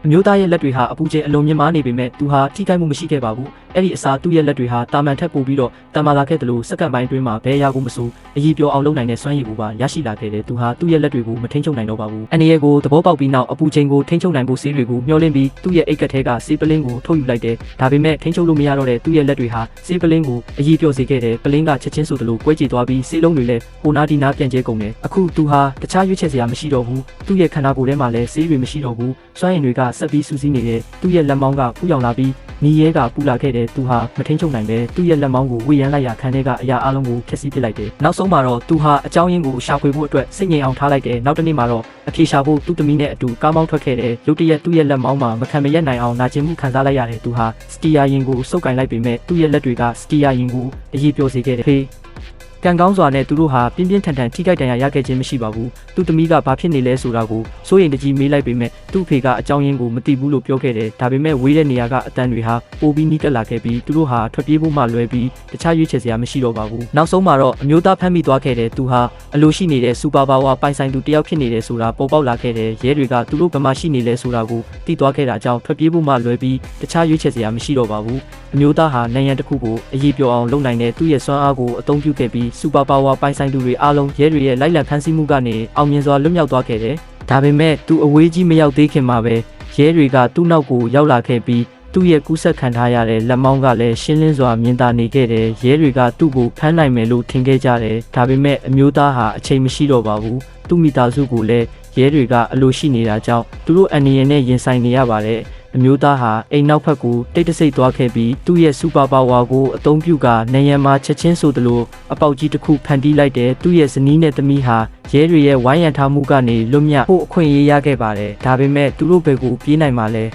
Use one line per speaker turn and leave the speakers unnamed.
မျိုးသားရဲ့လက်တွေဟာအပူကျဲအလုံးမြင့်မားနေပေမဲ့သူဟာထိခိုက်မှုမရှိခဲ့ပါဘူးအဲ့ဒီအစားသူ့ရဲ့လက်တွေဟာတာမန်ထက်ပိုပြီးတော့တမာလာခဲ့တယ်လို့စက္ကန့်ပိုင်းအတွင်းမှာဘဲရာကိုမစိုးအကြီးပြောအောင်လုပ်နိုင်တဲ့စွမ်းရည်ကိုပါရရှိလာခဲ့တယ်သူဟာသူ့ရဲ့လက်တွေကိုမထိန်ချုပ်နိုင်တော့ပါဘူးအနေရဲ့ကိုသဘောပေါက်ပြီးနောက်အပူချိန်ကိုထိန်ချုပ်နိုင်ဖို့ဆေးတွေကိုမျှော်လင့်ပြီးသူ့ရဲ့အိတ်ကက်ထဲကဆေးပလင်းကိုထုတ်ယူလိုက်တယ်ဒါပေမဲ့ထိန်ချုပ်လို့မရတော့တဲ့သူ့ရဲ့လက်တွေဟာဆေးပလင်းကိုအကြီးပြောစေခဲ့တယ်ပလင်းကချက်ချင်းဆိုသလိုကွဲကြေသွားပြီးဆေးလုံးတွေလည်းဟိုနာဒီနာပြန်ကျဲကုန်တယ်အခုသူဟာတခြားရွေးချယ်စရာမရှိတော့ဘူးသူ့ရဲ့ခန္ဓာကိုယ်ထဲမှာလည်းဆေးတွေမရှိတော့ဘူးစွမ်းရည်တွေကဆက်ပြီးစူးစီးနေတဲ့သူ့ရဲ့လက်မောင်းကဖူးယောင်လာပြီးနီးရဲကပူလာခဲ့တဲ့သူဟာမထိန်ချုပ်နိုင်ပဲသူ့ရဲ့လက်မောင်းကိုဝေရမ်းလိုက်ရခန်းထဲကအရာအလုံးကိုဖျက်ဆီးပစ်လိုက်တယ်နောက်ဆုံးမှာတော့သူဟာအကြောင်းရင်းကိုရှာဖွေဖို့အတွက်စိတ်ငြိမ်အောင်ထားလိုက်တယ်နောက်တစ်နေ့မှာတော့အဖြေရှာဖို့သူ့သမီးနဲ့အတူကားမောင်းထွက်ခဲ့တယ်ရုတ်တရက်သူ့ရဲ့လက်မောင်းမှာမခံမရက်နိုင်အောင်နာကျင်မှုခံစားလိုက်ရတယ်သူဟာစကီယာရင်ကိုစုပ်ကင်လိုက်ပေမဲ့သူ့ရဲ့လက်တွေကစကီယာရင်ကိုအရေးပြောစေခဲ့တယ်ကံကောင်းစွာနဲ့သူတို့ဟာပြင်းပြင်းထန်ထန်ထိခိုက်ဒဏ်ရာရခဲ့ခြင်းမရှိပါဘူးသူ့သမီးကဘာဖြစ်နေလဲဆိုတာကိုစိုးရိမ်တကြီးမေးလိုက်ပေမဲ့သူ့အဖေကအကြောင်းရင်းကိုမသိဘူးလို့ပြောခဲ့တယ်ဒါပေမဲ့ဝေးတဲ့နေရာကအတန်တွေဟာပိုပြီးနီးကပ်လာခဲ့ပြီးသူတို့ဟာထွက်ပြေးဖို့မှလွဲပြီးတခြားရွေးချယ်စရာမရှိတော့ပါဘူးနောက်ဆုံးမှာတော့အမျိုးသားဖမ်းမိသွားခဲ့တယ်သူဟာအလိုရှိနေတဲ့စူပါပါဝါပိုင်ဆိုင်သူတယောက်ဖြစ်နေတယ်ဆိုတာပေါ်ပေါက်လာခဲ့တယ်ရဲတွေကသူတို့ဘယ်မှာရှိနေလဲဆိုတာကိုသိသွားခဲ့တာကြောင့်ထွက်ပြေးဖို့မှလွဲပြီးတခြားရွေးချယ်စရာမရှိတော့ပါဘူးအမျိုးသားဟာနိုင်ငံတစ်ခုကိုအရေးပြောအောင်လုပ်နိုင်တဲ့သူ့ရဲ့စွမ်းအားကိုအသုံးပြုခဲ့ပြီးစူပါပါဝါပိုင်ဆိုင်သူတွေအားလုံးရဲတွေရဲ့လိုက်လံဖမ်းဆီးမှုကနေအောင်မြင်စွာလွတ်မြောက်သွားခဲ့တယ်။ဒါပေမဲ့သူအဝေးကြီးမရောက်သေးခင်မှာပဲရဲတွေကသူ့နောက်ကိုရောက်လာခဲ့ပြီးသူ့ရဲ့ကူးဆက်ခံထားရတဲ့လက်မောင်းကလည်းရှင်းလင်းစွာမြင်သာနေခဲ့တယ်။ရဲတွေကသူ့ကိုဖမ်းနိုင်မယ်လို့ထင်ခဲ့ကြတယ်။ဒါပေမဲ့အမျိုးသားဟာအချိန်မရှိတော့ပါဘူး။သူ့မိသားစုကိုလည်းရဲတွေကအလိုရှိနေတာကြောင့်သူတို့အန်နီယန်နဲ့ရင်ဆိုင်နေရပါတယ်။အမျိုးသားဟာအိမ်နောက်ဘက်ကိုတိတ်တဆိတ်သွားခဲ့ပြီးသူ့ရဲ့စူပါပါဝါကိုအသုံးပြုကာနေရန်မှာချက်ချင်းဆိုသလိုအပေါက်ကြီးတစ်ခုဖန်တီးလိုက်တဲ့သူ့ရဲ့ဇနီးနဲ့သမီးဟာရဲတွေရဲ့ဝိုင်းရံထားမှုကနေလွတ်မြောက်ဖို့အခွင့်အရေးရခဲ့ပါတယ်ဒါပေမဲ့သူတို့ဘက်ကိုပြေးနိုင်မှလဲ